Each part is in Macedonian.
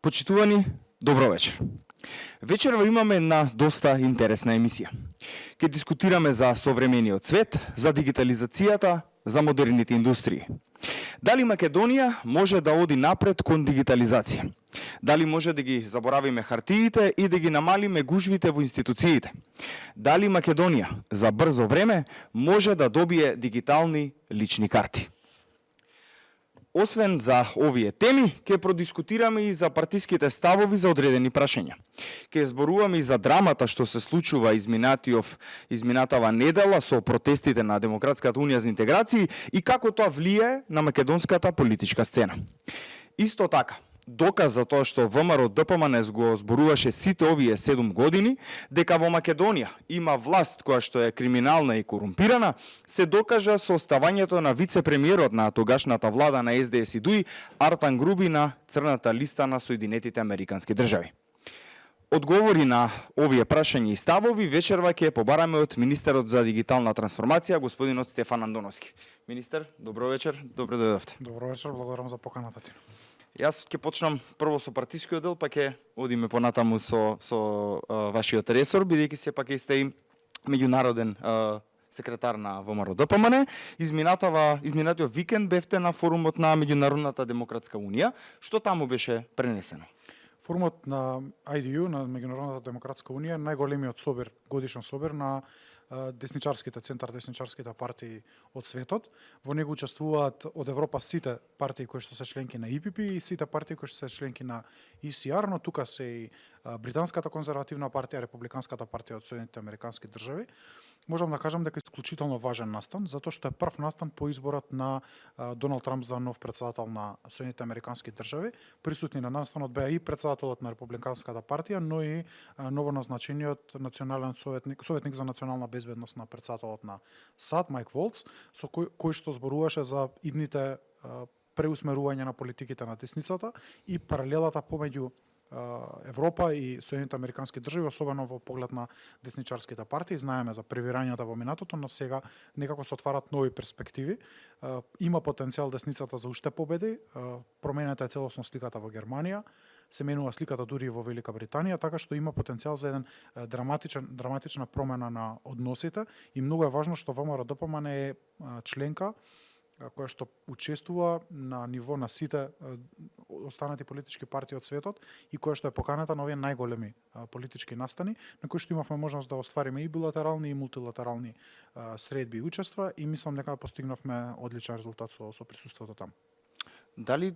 Почитувани, добро вечер. Вечерва имаме една доста интересна емисија. Ке дискутираме за современиот свет, за дигитализацијата, за модерните индустрии. Дали Македонија може да оди напред кон дигитализација? Дали може да ги заборавиме хартиите и да ги намалиме гужвите во институциите? Дали Македонија за брзо време може да добие дигитални лични карти? Освен за овие теми, ќе продискутираме и за партиските ставови за одредени прашања. Ќе зборуваме и за драмата што се случува изминатава недела со протестите на Демократската унија за интеграција и како тоа влијае на македонската политичка сцена. Исто така, доказ за тоа што ВМРО ДПМН го зборуваше сите овие 7 години, дека во Македонија има власт која што е криминална и корумпирана, се докажа со оставањето на вице-премиерот на тогашната влада на СДС и ДУИ, Артан Груби, на црната листа на Соединетите Американски држави. Одговори на овие прашања и ставови вечерва ќе побараме од министерот за дигитална трансформација, господинот Стефан Андоновски. Министер, добро вечер, добро дојдовте. Добро вечер, благодарам за поканата ти. Јас ќе почнам прво со партискиот дел, па ќе одиме понатаму со вашиот ресор, бидејќи сепак сте и меѓународен секретар на ВМРО ДПМН. Изминатиот викенд бевте на форумот на Меѓународната демократска унија. Што таму беше пренесено? Форумот на IDU, на Меѓународната демократска унија, е најголемиот годишен собир на десничарските центар-десничарските партии од светот. Во него учествуваат од Европа сите партии кои што се членки на ИПП и сите партии кои што се членки на ECR, но тука се и Британската конзервативна партија, Републиканската партија од Соединетите Американски држави. Можам да кажам дека е исклучително важен настан, затоа што е прв настан по изборот на Доналд Трамп за нов председател на Соединетите Американски држави. Присутни на настанот беа и председателот на Републиканската партија, но и новоназначениот национален советник за национална безбедност на председателот на САД, Майк Волц, со кој што зборуваше за идните преусмерување на политиките на десницата и паралелата помеѓу Европа и Соединетите Американски држави, особено во поглед на десничарските партии. Знаеме за превирањата во минатото, но сега некако се отварат нови перспективи. Има потенцијал десницата за уште победи. Променета е целосно сликата во Германија, се менува сликата дури и во Велика Британија, така што има потенцијал за еден драматична промена на односите и многу е важно што ВМРО ДПМН е членка која што учествува на ниво на сите останати политички партии од светот и која што е поканата на овие најголеми политички настани, на кои што имавме можност да оствариме и билатерални и мултилатерални средби и учества и мислам дека постигнавме одличен резултат со присуството таму. Дали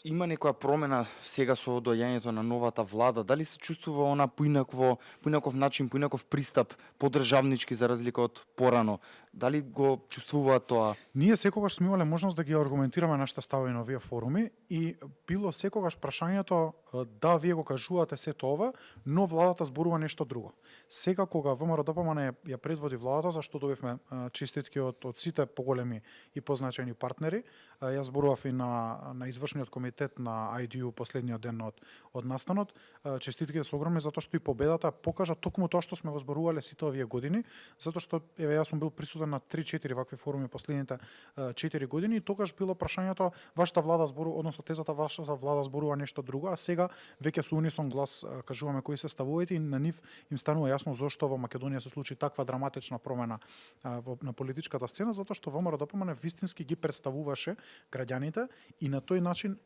има некоја промена сега со доаѓањето на новата влада? Дали се чувствува она поинаков начин, поинаков пристап, подржавнички за разлика од порано? Дали го чувствуваат тоа? Ние секогаш сме имале можност да ги аргументираме нашите ставови на овие форуми и било секогаш прашањето да, вие го кажувате сето ова, но владата зборува нешто друго. Сега кога ВМРО ДПМН ја предводи владата, зашто добивме честитки од сите поголеми и позначени партнери, јас зборував и на извршниот комитет на IDU последниот ден од настанот. Честитките се огромни затоа што и победата покажа токму тоа што сме го зборувале сите овие години, затоа што јас сум бил присутен на 3-4 вакви форуми последните 4 години и тогаш било прашањето вашата влада зборува, односно тезата вашата влада зборува нешто друго, а сега веќе со унисон глас кажуваме кои се ставуваите и на нив им станува јасно зошто во Македонија се случи таква драматична промена на политичката сцена, затоа што ВМРО ДПМН вистински ги представуваше граѓаните и на тој начин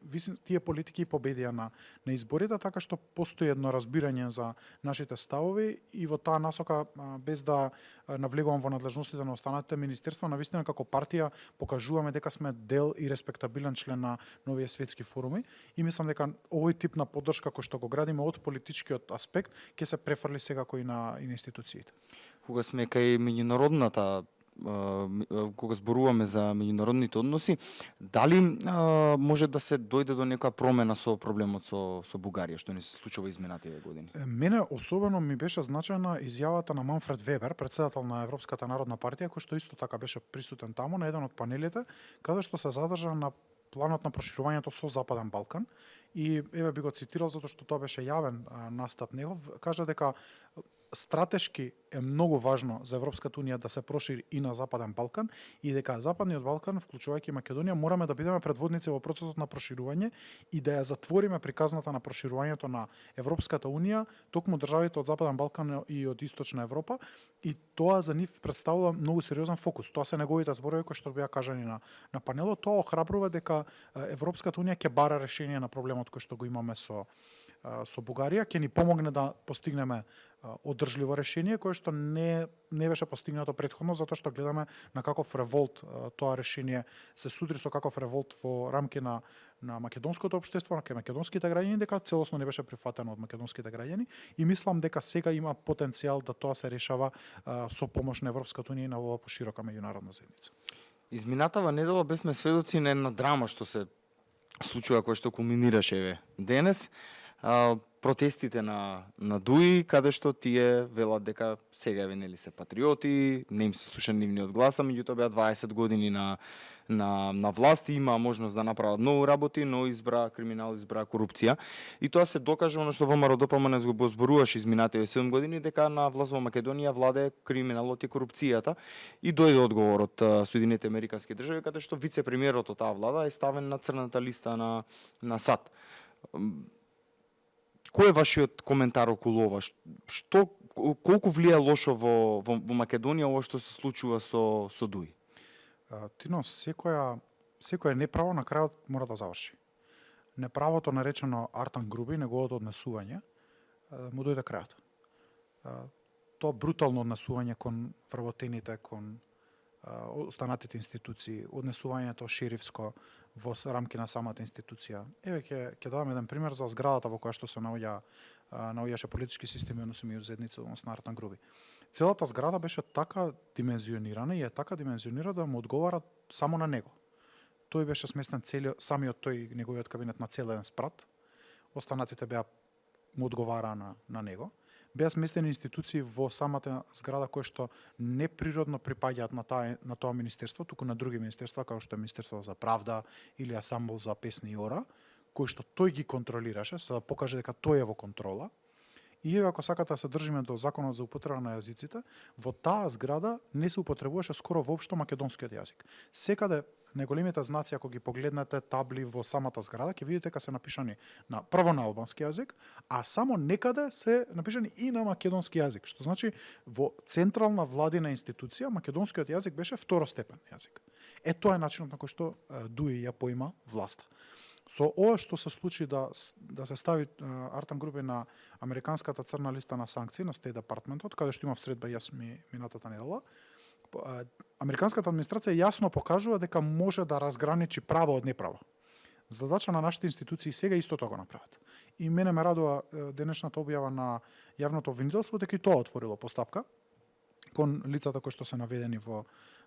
тие политики победија на изборите, така што постои едно разбирање за нашите ставови и во таа насока, без да навлегувам во надлежностите на останатите министерства, навистина како партија покажуваме дека сме дел и респектабилен член на новите светски форуми и мислам дека овој тип на поддршка кој што го градиме од политичкиот аспект ќе се префрли секако и на институциите. Кога сме кај меѓународната кога зборуваме за меѓународните односи, дали може да се дојде до некоја промена со проблемот со Бугарија, што не се случува изминативе години? Мене особено ми беше значајна изјавата на Манфред Вебер, председател на Европската народна партија, кој што исто така беше присутен таму на еден од панелите, каде што се задржа на планот на проширувањето со Западен Балкан и еве би го цитирал затоа што тоа беше јавен настап негов, кажа дека стратешки е многу важно за Европската унија да се прошири и на Западен Балкан и дека Западниот Балкан, вклучувајќи Македонија, мораме да бидеме предводници во процесот на проширување и да ја затвориме приказната на проширувањето на Европската унија, токму државите од Западен Балкан и од Источна Европа, и тоа за нив представува многу сериозен фокус. Тоа се неговите зборови кои што беа кажани на панелот. Тоа охрабрува дека Европската унија ќе бара решение на проблемот кој што го имаме со Бугарија, ќе ни помогне да постигнеме одржливо решение кое што не беше постигнато претходно, затоа што гледаме на каков револт тоа решение се судри, со каков револт во рамки на македонското општество, на македонските граѓани, дека целосно не беше прифатено од македонските граѓани, и мислам дека сега има потенцијал да тоа се решава со помош на Европската унија и на оваа поширока меѓународна заедница. Изминатава недела бевме сведоци на една драма што се случува, кој што кулминираше денес. Протестите на ДУИ, каде што тие велат дека сега нели се патриоти, не им се слуша нивниот глас, а меѓутоа беа 20 години на власт и има можност да направат многу работи, но избра криминал, избра корупција. И тоа се докажа оно што ВМРО ДПМН го зборуваше изминатите 7 години, дека на власт во Македонија владее криминалот и корупцијата. И дојде одговор од Соединетите Американски држави, каде што вице-премиерот од таа влада е ставен на црната листа на САД. Кој е вашиот коментар околу ова? Колку влија лошо во Македонија ова што се случува со ДУИ? Тино, секоја неправо на крајот мора да заврши. Неправото наречено Артан Груби, неговото однесување, му дојде крајот. Тоа брутално однесување кон вработените, кон останатите институции, однесувањето шерифско во рамки на самата институција. Еве ќе дадам еден пример за зградата во која што се наоѓаше политички системи, односно и заедница, односно Артан Груби. Целата зграда беше така димензионирана и е така димензионирана да му одговара само на него. Тој беше сместен самиот тој, неговиот кабинет, на цел еден спрат. Останатите му одговара на него. Беа сместени институции во самата зграда кои што неприродно припаѓаат на тоа министерство, туку на други министерства, како што е Министерство за правда или Асамбл за песни и ора, кои што тој ги контролираше, за да покаже дека тој е во контрола. И ако сакате да се држиме до законот за употреба на јазиците, во таа зграда не се употребуваше скоро воопшто македонскиот јазик. Секаде најголемите знаци, ако ги погледнете табли во самата зграда, ќе видите дека се напишани прво на албански јазик, а само некаде се напишани и на македонски јазик, што значи во централна владина институција македонскиот јазик беше второстепен јазик. Тоа е начинот на кој што ДУИ ја поима власта. Со ова што се случи да се стави Артан Груби на американската црна листа на санкции на Стейт Департментот, каде што имав средба јас минатата недела, американската администрација јасно покажува дека може да разграничи право од неправо. Задача на нашите институции сега исто тоа го направат. И мене ме радува денешната објава на јавното обвинителство дека и тоа отворило постапка кон лицата кои што се наведени во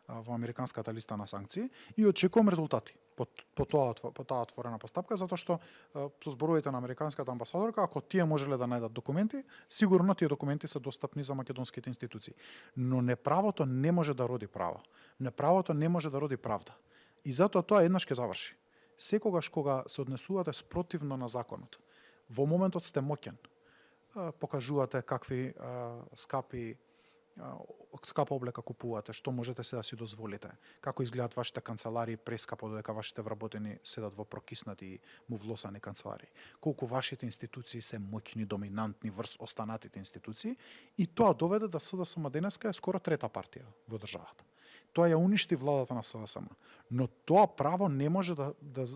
американската листа на санкции и очекувам резултати по таа отворена постапка, затоа што со зборовите на американската амбасадорка, ако тие можеле да најдат документи, сигурно тие документи се достапни за македонските институции. Но неправото не може да роди право. Неправото не може да роди правда. И затоа тоа еднаш ќе заврши. Секогаш кога се однесувате спротивно на законот, во моментот сте моќен, покажувате какви скапа облека купувате, што можете се да си дозволите, како изгледаат вашите канцеларии прескапо, додека вашите вработени седат во прокиснати и мувлосани канцеларии, колку вашите институции се моќни, доминантни врз останатите институции, и тоа доведе да СДСМ денеска е скоро трета партија во државата. Тоа ја уништи владата на СДСМ. Но тоа право не може да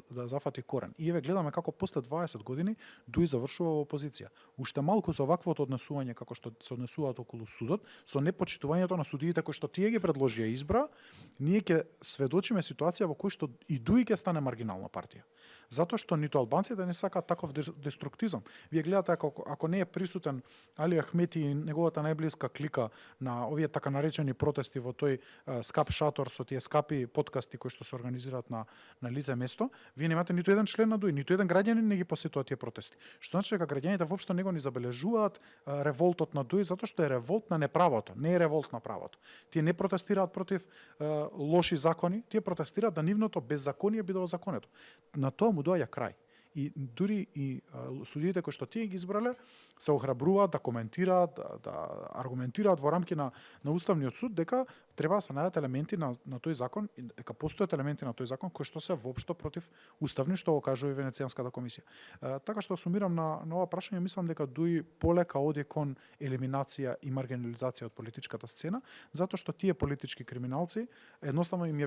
зафати корен. И еве гледаме како после 20 години ДУИ завршува во опозиција. Уште малку со ваквото однесување како што се однесуваат околу судот, со непочитувањето на судиите кои што тие ги предложија избра, ние ќе сведочиме ситуација во која што и ДУИ ќе стане маргинална партија. Затоа што ниту албанците не сакаат таков деструктизам. Вие гледате ако не е присутен Али Ахмети и неговата најблиска клика на овие така наречени протести во тој скап шатор со тие скапи подкасти кои што се организираат на лице место, вие немате ниту еден член на ДУИ, ниту еден граѓанин не ги посетува тие протести. Што значи дека граѓаните воопшто него не забележуваат револтот на ДУИ, затоа што е револт на неправото, не е револт на правото. Тие не протестираат против лоши закони, тие протестираат да нивното беззаконие биде озаконето. На тоа му доаѓа крај. И дури и судиите кои што тие ги избрале се охрабруваат да коментираат, да аргументираат во рамки на Уставниот суд дека треба да се најдат елементи на тој закон и дека постојат елементи на тој закон кои што се воопшто против уставни, што го кажува и Венецијанската комисија. Така што сумирам на ова прашање, мислам дека дуи полека оди кон елиминација и маргинализација од политичката сцена, затоа што тие политички криминалци едноставно им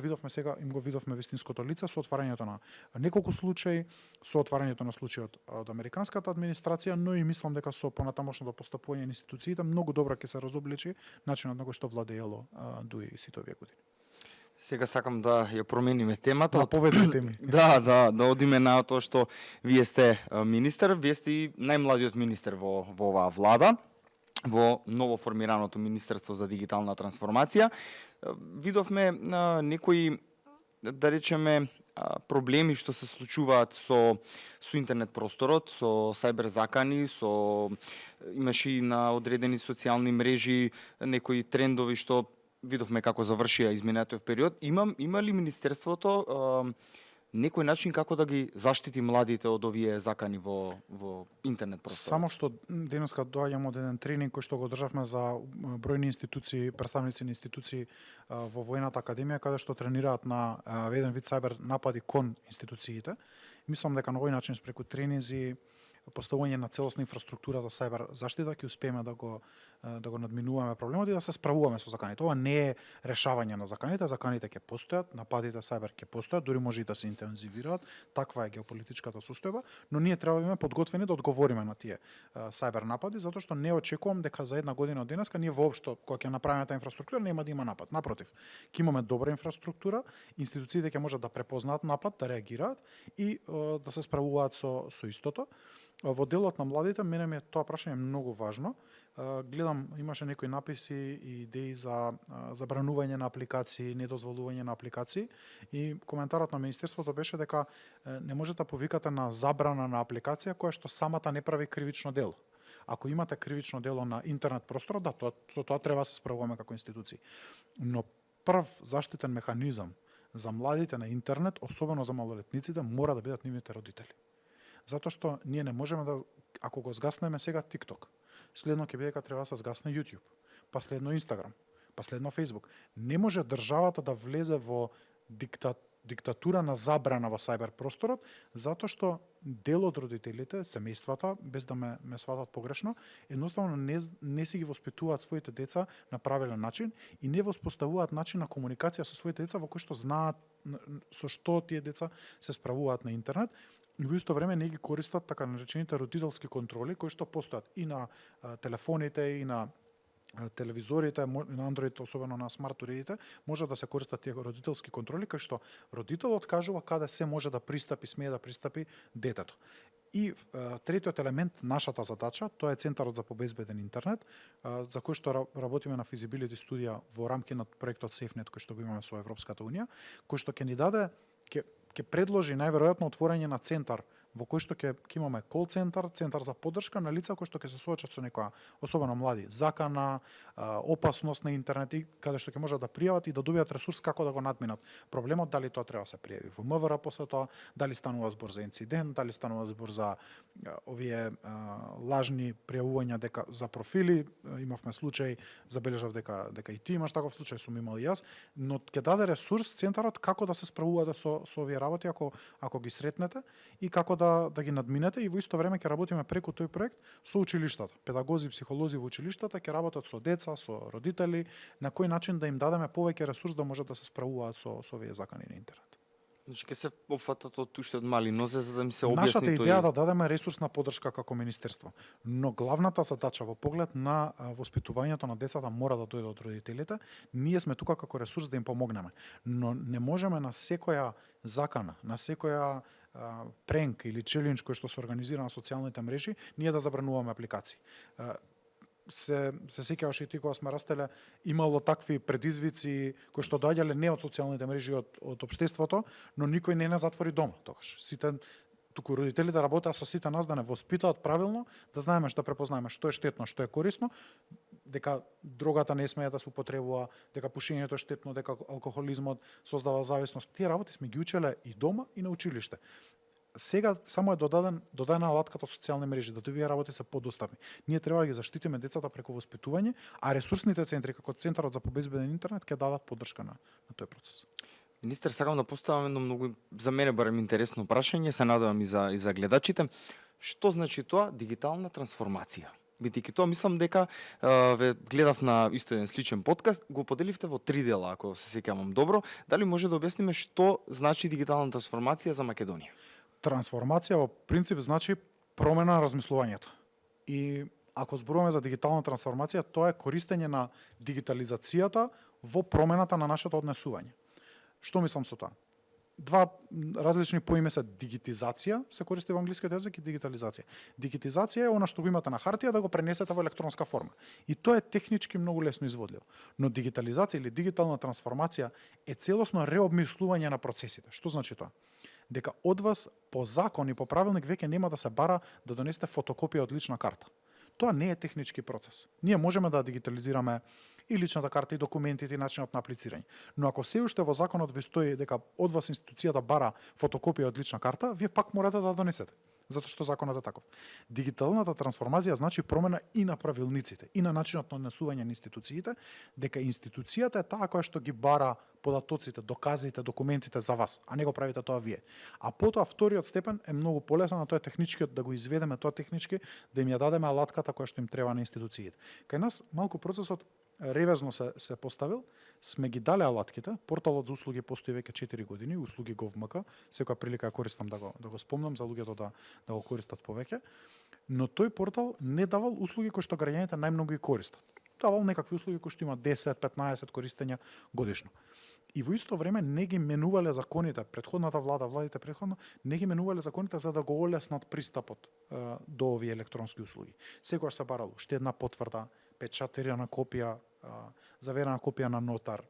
го видовме вистинското лице со отварањето на неколку случаи, со отварањето на случајот од американската администрација, но и мислам дека со понатамошното постапување на институциите многу добро ќе се разобличи начинот на кој што владеело дуи сите овие години. Сега сакам да ја промениме темата. На поведни теми. Да одиме на тоа што вие сте министер, вие сте и најмладиот министер во оваа влада, во ново формираното Министерство за дигитална трансформација. Видовме некои, да речеме, проблеми што се случуваат со интернет просторот, со сајбер закани, имаше и на одредени социјални мрежи некои трендови што видовме како завршија изминатиот период. Има ли Министерството некој начин како да ги заштити младите од овие закани во интернет просторот? Само што денеска доаѓам од еден тренинг кој што го државме за бројни институции, представници на институции во Војната академија, каде што тренираат на еден вид сајбер напади кон институциите. Мислам дека на овој начин преку тренинзи, поставување на целосна инфраструктура за сајбер заштита ќе успееме да го надминуваме проблемот и да се справуваме со заканите. Ова не е решавање на заканите ќе постојат, нападите сајбер ќе постојат, дури може и да се интензивираат, таква е геополитичката состојба, но ние треба да имаме подготвени да одговориме на тие сајбер напади, затоа што не очекувам дека за една година од денеска ние воопшто кога ќе направиме таа инфраструктура нема да има напад. Напротив, ќе имаме добра инфраструктура, институциите ќе можат да препознаат напад, да реагираат и да се справуваат со истото. Во делот на младите, мене ми е тоа прашање многу важно. Гледам, имаше некои написи и идеи за забранување на апликации, недозволување на апликации и коментарот на Министерството беше дека не можете да повикате на забрана на апликација која што самата не прави кривично дело. Ако имате кривично дело на интернет просторот, да, со тоа треба да се справуваме како институции. Но прв заштитен механизам за младите на интернет, особено за малолетниците, мора да бидат нивните родители. Затоа што ние не можеме да, ако го згаснеме сега TikTok, следно ќе биде дека треба да се згасне YouTube, па следно Instagram, па следно Facebook. Не може државата да влезе во диктатура на забрана во сајбер просторот, затоа што дел од родителите, семејствата, без да ме сватат погрешно, едноставно не си ги воспитуваат своите деца на правилен начин и не воспоставуваат начин на комуникација со своите деца во кој што знаат со што тие деца се справуваат на интернет. И во исто време не ги користат така наречените родителски контроли кои што постојат и на телефоните и на телевизорите, на Android, особено на смарт уредите, може да се користат тие родителски контроли кај што родителот кажува каде се може да пристапи, смее да пристапи детето. И третиот елемент, нашата задача, тоа е Центарот за побезбеден интернет, за кој што работиме на физибилити студија во рамки на проектот SafeNet кој што го имаме со Европската унија, кој што ќе ни даде ќе предложи најверојатно отворање на центар во кој што ќе имаме кол центар за поддршка на лица кои што ќе се соочат со некоја, особено млади, закана, опасност на интернет и каде што ќе можат да пријават и да добијат ресурс како да го надминат проблемот, дали тоа треба да се пријави во МВР после тоа, дали станува збор за инцидент, дали станува збор за овие лажни пријавувања дека за профили, имавме случај, забележав дека и ти имаш таков случај, сум имал и јас, но ќе даде ресурс центарот како да се справувате со овие работи ако ги сретнете и како да ги надминете и во исто време ќе работиме преку тој проект со училиштата. Педагози, психолози во училиштата ќе работат со деца, со родители, на кој начин да им дадеме повеќе ресурс да можат да се справуваат со овие закани на интернет. Значи ќе се опфатат уште од мали нозе за да ми се објасни Нашата идеја да дадеме ресурсна поддршка како министерство, но главната задача во поглед на воспитувањето на децата мора да дојде од родителите. Ние сме тука како ресурс да им помогнеме, но не можеме на секоја закана, на секоја пренк или челендж кој што се организира на социјалните мрежи, ние да забрануваме апликации. Се сеќаваш и ти кога сме растеле, имало такви предизвици кои што доаѓале не од социјалните мрежи, од општеството, но никој не затвори дома тогаш. Сите туку родителите работеа со сите нас да не воспитаат правилно, да знаеме да препознаеме што е штетно, што е корисно, дека дрогата не смее да се употребува, дека пушењето е штетно, дека алкохолизмот создава зависност. Тие работи сме ги учеле и дома и на училиште. Сега само е додадена алатката социјални мрежи, да овие работи се подоставни. Ние треба да ги заштитиме децата преку воспитување, а ресурсните центри како Центарот за безбеден интернет ќе дадат поддршка на тој процес. Министер, сакам да поставам едно многу, за мене барем интересно прашање, се надевам и за гледачите. Што значи тоа дигитална трансформација? Бидејќи тоа мислам дека ве гледав на исто еден сличен подкаст, го поделивте во 3 дела, ако се сеќавам добро. Дали може да објасниме што значи дигитална трансформација за Македонија? Трансформација во принцип значи промена на размислувањето. И ако зборуваме за дигитална трансформација, тоа е користење на дигитализацијата во промената на нашето однесување. Што мислам со тоа? Два различни поиме се дигитизација, се користи во англискиот јазик, и дигитализација. Дигитизација е она што го имате на хартија да го пренесете во електронска форма. И тоа е технички многу лесно изводливо. Но дигитализација или дигитална трансформација е целосно реобмислување на процесите. Што значи тоа? Дека од вас по закон и по правилник веќе нема да се бара да донесете фотокопија од лична карта. Тоа не е технички процес. Ние можеме да дигитализираме и личната карта, и документите, и начинот на аплицирање. Но ако се уште во законот ви стои дека од вас институцијата бара фотокопија од лична карта, вие пак морате да донесете, затоа што законот е таков. Дигиталната трансформација значи промена и на правилниците, и на начинот на однесување на институциите, дека институцијата е таа која што ги бара податоците, доказите, документите за вас, а не го правите тоа вие. А потоа вториот степен е многу полесен, а тоа е техничкиот, да го изведеме тоа технички, да им ја дадеме алатката која што им треба на институциите. Кај нас малку процесот ревезно се поставил, сме ги дале алатките, порталот за услуги постои веќе 4 години, услуги Gov.mk, секоја прилика ја користам да го спомнам за луѓето да го користат повеќе, но тој портал не давал услуги кои што граѓаните најмногу ги користат. Давал некакви услуги кои што има 10-15 користења годишно. И во исто време не ги менувале законите, предходната владите предходно, не ги менувале законите за да го олеснат пристапот до овие електронски услуги. Секогаш се барало уште една потврда, печатерена копија, заверена копија на нотар,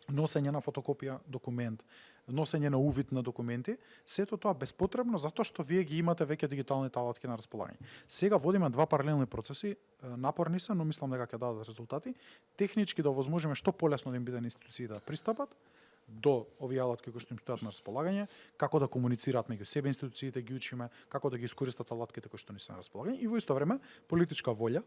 носење на фотокопија документ, носење на увид на документи, сето тоа беспотребно затоа што вие ги имате веќе дигиталните алатки на располагање. Сега водиме два паралелни процеси, напорни се, но мислам дека ќе дадат резултати, технички да овозможиме што полесно да им биде на институциите да пристапат до овие алатки кои што им стојат на располагање, како да комуницираат меѓу себе институциите, ги учиме, како да ги искористат алатките кои што ни се на располагање и во исто време политичка волја,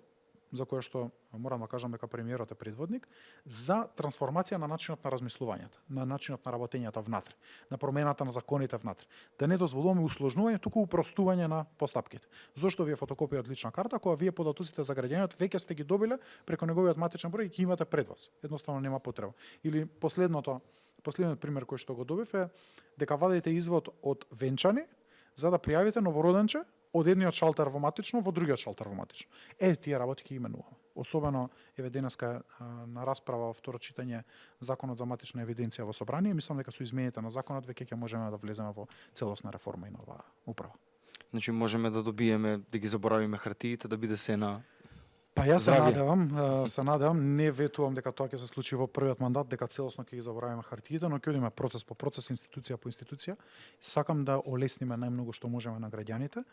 за која што морам да кажам дека премиерот е предводник, за трансформација на начинот на размислувањето, на начинот на работењето внатре, на промената на законите внатре. Да не дозволуваме усложнување, туку упростување на постапките. Зошто вие фотокопија од лична карта, кога вие податоците за граѓаниот веќе сте ги добиле преку неговиот матичен број и ги имате пред вас. Едноставно нема потреба. Или последниот пример кој што го добив е дека вадите извод од венчани за да пријавите новороденче од едниот шалтер во матично во другиот шалтер во матично. Тие работи ќе именуваме. Особено еве денеска на расправа во второ читање законот за матична евиденција во собрание, мислам дека со измените на законот веќе ќе можеме да влеземе во целосна реформа и нова управа. Значи можеме да добиеме, да ги заборавиме хартиите, да биде се на Па јас се надевам, не ветувам дека тоа ќе се случи во првиот мандат, дека целосно ќе ги заборавиме хартиите, но ќе одиме процес по процес, институција по институција. Сакам да олесниме најмногу што можеме на граѓаните.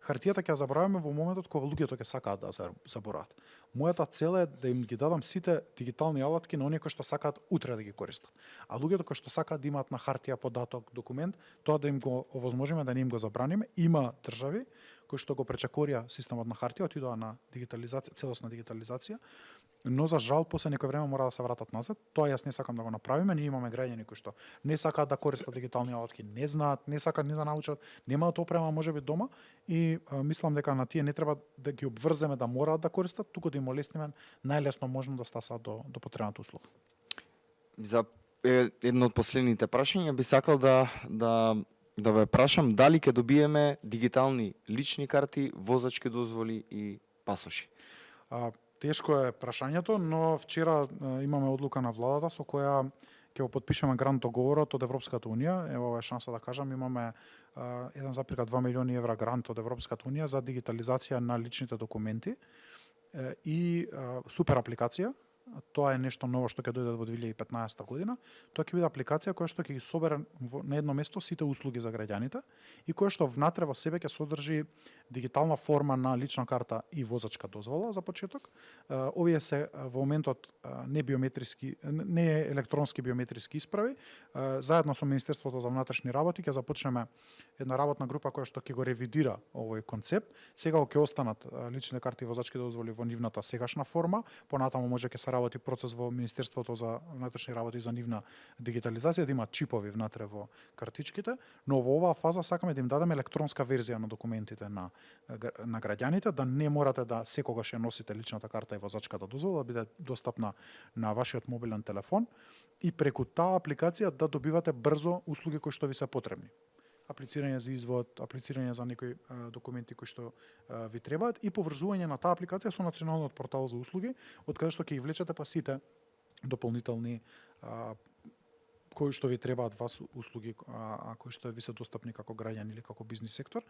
Хартијата ќе заборавиме во моментот кога луѓето ќе сакаат да забораат. Мојата цел е да им ги дадам сите дигитални алатки на оние кои што сакаат утре да ги користат. А луѓето кои што сакаат да имаат на хартија податок, документ, тоа да им го овозможиме, да не им го забраниме. Има држави кои што го пречекорија системот на хартија, отидоа на дигитализација, целосна дигитализација, но за жал после некој време мора да се вратат назад. Тоа јас не сакам да го направиме. Ние имаме граѓани кои што не сакаат да користат дигитални алатки, не знаат, не сакаат ни да научат, немаат опрема можеби дома и мислам дека на тие не треба да ги обврземе да мораат да користат, туку да им олесниме најлесно можно да стасаат до потребната услуга. За едно од последните прашања би сакал да ве прашам дали ќе добиеме дигитални лични карти, возачки дозволи и пасоши. Тешко е прашањето, но вчера имаме одлука на владата со која ќе го потпишеме грант договорот од Европската унија. Ево е шанса да кажам, имаме 1,2 милиони евра грант од Европската унија за дигитализација на личните документи и супер апликација тоа е нешто ново што ќе дојде во 2015 година, тоа ќе биде апликација која што ќе ги собере на едно место сите услуги за граѓаните и која што внатре во себе ќе содржи дигитална форма на лична карта и возачка дозвола за почеток. Овие се во моментот не електронски биометриски исправи. Заедно со Министерството за внатрешни работи ќе започнеме една работна група која што ќе го ревидира овој концепт. Сега ќе останат личните карти и возачки дозволи во нивната сегашна форма, понатаму може ќе се работи процес во Министерството за внатрешни работи за нивна дигитализација, да има чипови внатре во картичките, но во оваа фаза сакаме да им дадеме електронска верзија на документите на граѓаните, да не морате да секогаш ја носите личната карта и возачката дозвола, да биде достапна на вашиот мобилен телефон и преку таа апликација да добивате брзо услуги кои што ви се потребни. Аплицирање за извод, аплицирање за некои документи кои што ви требаат и поврзување на таа апликација со националниот портал за услуги, од каде што ќе ги влечете па сите дополнителни кои што ви требаат вас услуги, кои што ви се достапни како граѓани или како бизнис сектор.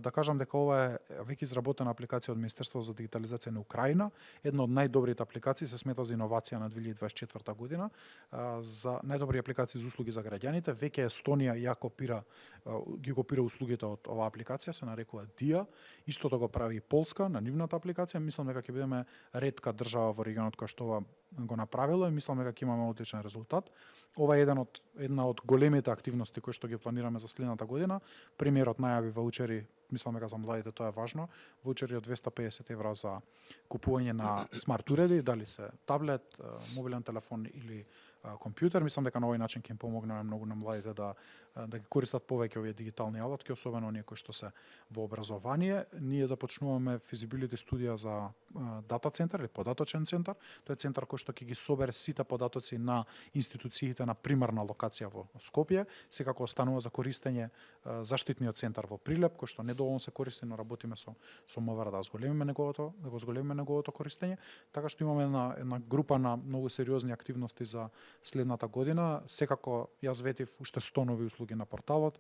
Да кажам дека ова е веќе изработена апликација од Министерството за дигитализација на Украина, една од најдобрите апликации, се смета за иновација на 2024 година, за најдобри апликации за услуги за граѓаните. Веќе Естонија ги копира услугите од оваа апликација, се нарекува DIA. Истото го прави и Полска на нивната апликација. Мислам дека ќе бидеме ретка држава во регионот која што ова го направило и мислам дека ќе имаме одличен резултат. Ова е една од големите активности кои што ги планираме за следната година. Премиерот најави ваучери, мислам дека за младите тоа е важно, ваучери од 250 евра за купување на смарт уреди, дали се таблет, мобилен телефон или компјутер. Мислам дека на овој начин ќе им помогнеме многу на младите да ги користат повеќе овие дигитални алатки, особено оние кои што се во образование. Ние започнуваме физибилити студија за дата центар или податочен центар. Тоа е центар кој што ќе ги собере сите податоци на институциите на примарна локација во Скопје. Секако останува за користење заштитниот центар во Прилеп, кој што недоволно се користи, но работиме со МВР да го зголемиме неговото користење. Така што имаме една група на многу сериозни активности за следната година. Секако јас ветив уште 100 нови услуги на порталот.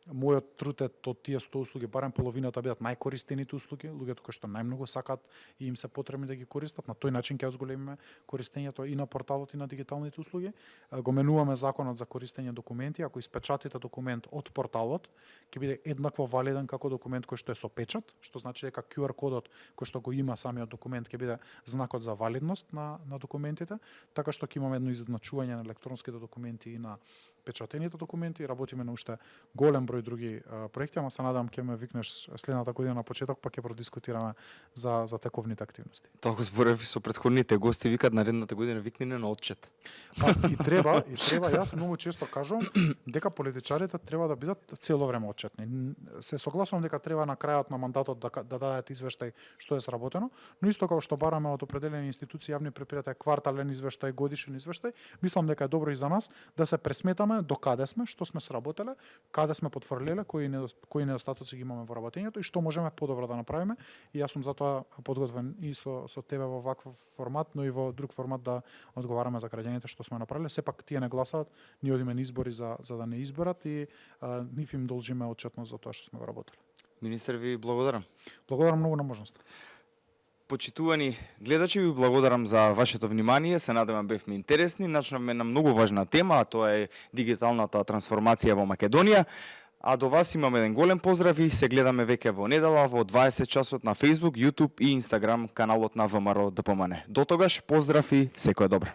Мојот труд е од тие 100 услуги, барем половината бидат најкористените услуги, луѓето кои што најмногу сакат и им се потребни да ги користат. На тој начин ќе зголемиме користењето и на порталот и на дигиталните услуги. Го менуваме законот за користење документи. Ако испечатите документ од порталот, ќе биде еднакво валиден како документ кој што е со печат, што значи дека QR кодот кој што го има самиот документ ќе биде знакот за валидност на документите, така што ќе имаме едно изедначување на електронските документи и на печатените документи. Работиме на уште голем број други проекти, ама се надам ќе ме викнеш следната година на почеток, па ќе продискутираме за тековните активности. Толку збореви со претходните гости, викат наредната година викнене на отчет. Па и треба, јас многу често кажувам дека политичарите треба да бидат цело време отчетни. Се согласувам дека треба на крајот на мандатот да дадат извештај што е сработено, но исто како што бараме од определени институции, јавни предпријатија квартален извештај, годишен извештај, мислам дека е добро и за нас да се пресметаме до каде сме, што сме сработеле, каде сме потврлиле, кои недостатоци ги имаме во работењето и што можеме подобро да направиме. И јас сум затоа подготвен и со тебе во ваков формат, но и во друг формат да одговараме за граѓаните што сме направиле. Сепак тие не гласаат, ние одиме на избори за да не изберат и нив им должиме отчетност за тоа што сме го работеле. Министер, ви благодарам. Благодарам многу на можноста. Почитувани гледачи, ви благодарам за вашето внимание. Се надевам бевме интересни. Начнавме на многу важна тема, а тоа е дигиталната трансформација во Македонија. А до вас имам еден голем поздрав и се гледаме веќе во недела во 20 часот на Facebook, YouTube и Instagram каналот на ВМРО ДПМН. До тогаш поздрав и секое добро.